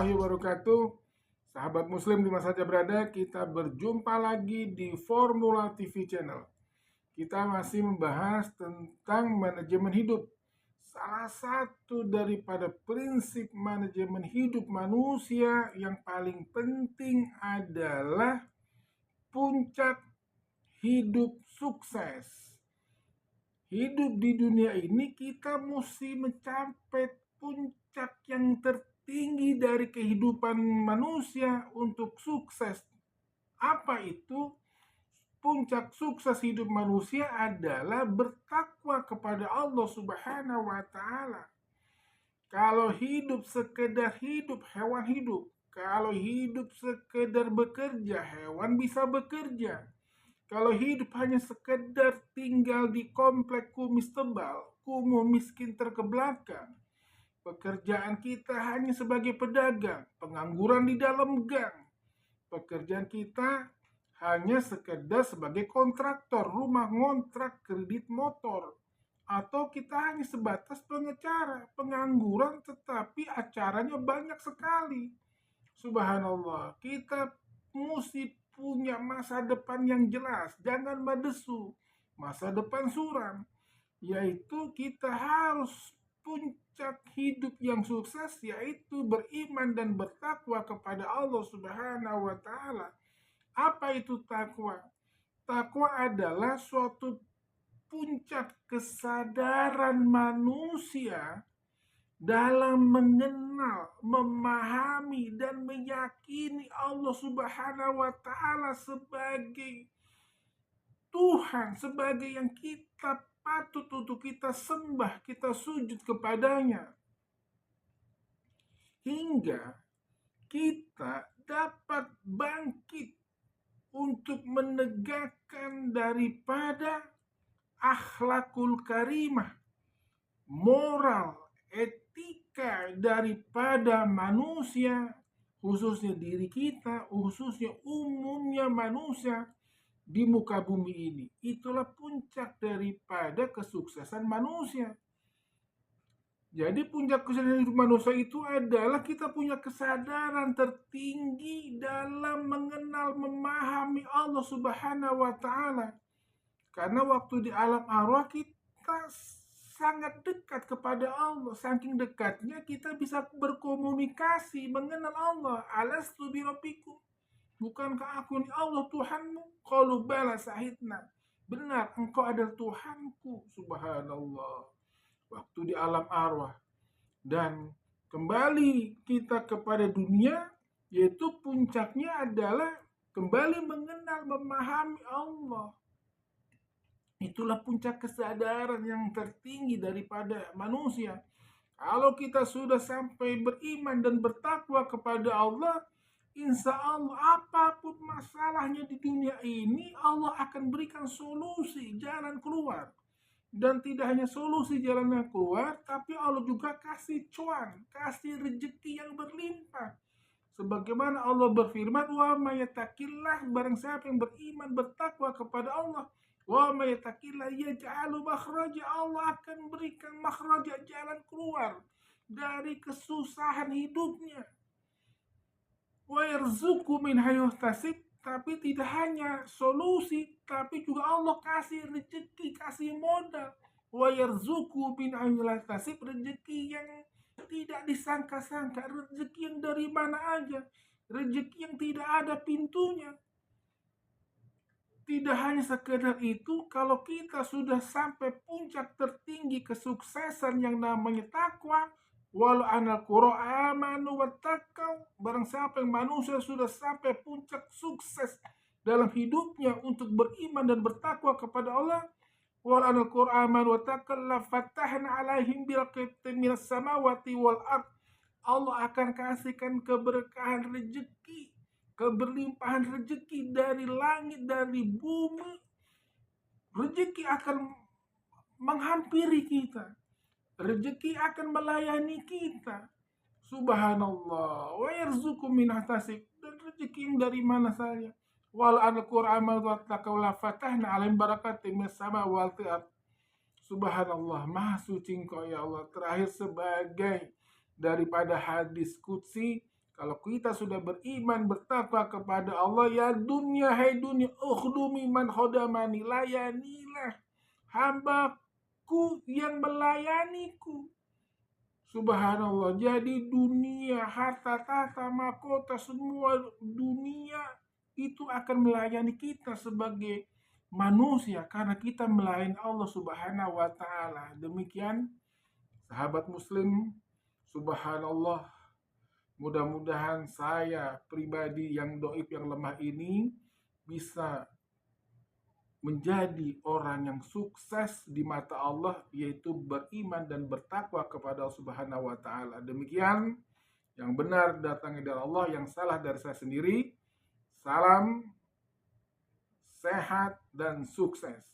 warahmatullahi wabarakatuh. Sahabat muslim di mana saja berada, kita berjumpa lagi di Formula TV Channel. Kita masih membahas tentang manajemen hidup. Salah satu daripada prinsip manajemen hidup manusia yang paling penting adalah puncak hidup sukses. Hidup di dunia ini kita mesti mencapai puncak yang tertinggi dari kehidupan manusia untuk sukses. Apa itu? Puncak sukses hidup manusia adalah bertakwa kepada Allah Subhanahu wa Ta'ala. Kalau hidup sekedar hidup, hewan hidup. Kalau hidup sekedar bekerja, hewan bisa bekerja. Kalau hidup hanya sekedar tinggal di komplek kumis tebal, kumuh miskin terkebelakang. Pekerjaan kita hanya sebagai pedagang, pengangguran di dalam gang. Pekerjaan kita hanya sekedar sebagai kontraktor, rumah ngontrak, kredit motor. Atau kita hanya sebatas pengacara, pengangguran tetapi acaranya banyak sekali. Subhanallah, kita mesti punya masa depan yang jelas, jangan mendesu masa depan suram, yaitu kita harus puncak hidup yang sukses, yaitu beriman dan bertakwa kepada Allah Subhanahu wa Ta'ala. Apa itu takwa? Takwa adalah suatu puncak kesadaran manusia dalam mengenal, memahami, dan meyakini Allah Subhanahu wa Ta'ala sebagai Tuhan, sebagai yang kita patut untuk kita sembah, kita sujud kepadanya. Hingga kita dapat bangkit untuk menegakkan daripada akhlakul karimah, moral, etika daripada manusia, khususnya diri kita, khususnya umumnya manusia di muka bumi ini. Itulah puncak daripada kesuksesan manusia. Jadi puncak kesuksesan hidup manusia itu adalah kita punya kesadaran tertinggi dalam mengenal, memahami Allah Subhanahu wa Ta'ala. Karena waktu di alam arwah kita sangat dekat kepada Allah. Saking dekatnya kita bisa berkomunikasi, mengenal Allah. Alastu birabbikum. Bukankah aku ini Allah Tuhanmu? Qalu bala syahidna. Benar, engkau adalah Tuhanku. Subhanallah. Waktu di alam arwah. Dan kembali kita kepada dunia, yaitu puncaknya adalah kembali mengenal, memahami Allah. Itulah puncak kesadaran yang tertinggi daripada manusia. Kalau kita sudah sampai beriman dan bertakwa kepada Allah, insya Allah apapun masalahnya di dunia ini, Allah akan berikan solusi, jalan keluar. Dan tidak hanya solusi jalan yang keluar, tapi Allah juga kasih cuan, kasih rezeki yang berlimpah. Sebagaimana Allah berfirman, wa may yattaqillah, barang siapa yang beriman bertakwa kepada Allah, wa may yattaqillah yaj'alu makhraja, Allah akan berikan makhraja, jalan keluar dari kesusahan hidupnya. Wa yarzuqhu min haythu yahtasib, tapi tidak hanya solusi, tapi juga Allah kasih rezeki, kasih modal. Wa yarzuqhu min haythu yahtasib, rezeki yang tidak disangka-sangka, rezeki yang dari mana aja, rezeki yang tidak ada pintunya. Tidak hanya sekedar itu, kalau kita sudah sampai puncak tertinggi kesuksesan yang namanya takwa, walau anal qura amanu wattaqau, barang siapa yang manusia sudah sampai puncak sukses dalam hidupnya untuk beriman dan bertakwa kepada Allah, walau anal qura amanu wattaqau la fatahna alaihim birakatin minas samawati wal ard, Allah akan kasihkan keberkahan rezeki, keberlimpahan rezeki dari langit, dari bumi. Rezeki akan menghampiri kita, rezeki akan melayani kita. Subhanallah. Wa yarzuqu min ihtasib, dan rezeki dari mana saja. Wal al-Qur'an wa taqawla fatahna alaihim barakatin minas sama wal ard. Subhanallah, maha suci Engkau ya Allah. Terakhir sebagai daripada hadis qudsi, Kalau kita sudah beriman, bertakwa kepada Allah, ya dunia, hai dunia, ukhdumi man khodamani, layanilah hambaku yang melayaniku. Subhanallah, jadi dunia, harta, tahta, mahkota, semua dunia itu akan melayani kita sebagai manusia karena kita melayani Allah Subhanahu wa taala. Demikian sahabat muslim, subhanallah, mudah-mudahan saya pribadi yang doib, yang lemah ini bisa menjadi orang yang sukses di mata Allah, yaitu beriman dan bertakwa kepada Allah Subhanahu wa taala. Demikian, yang benar datangnya dari Allah, yang salah dari saya sendiri. Salam sehat dan sukses.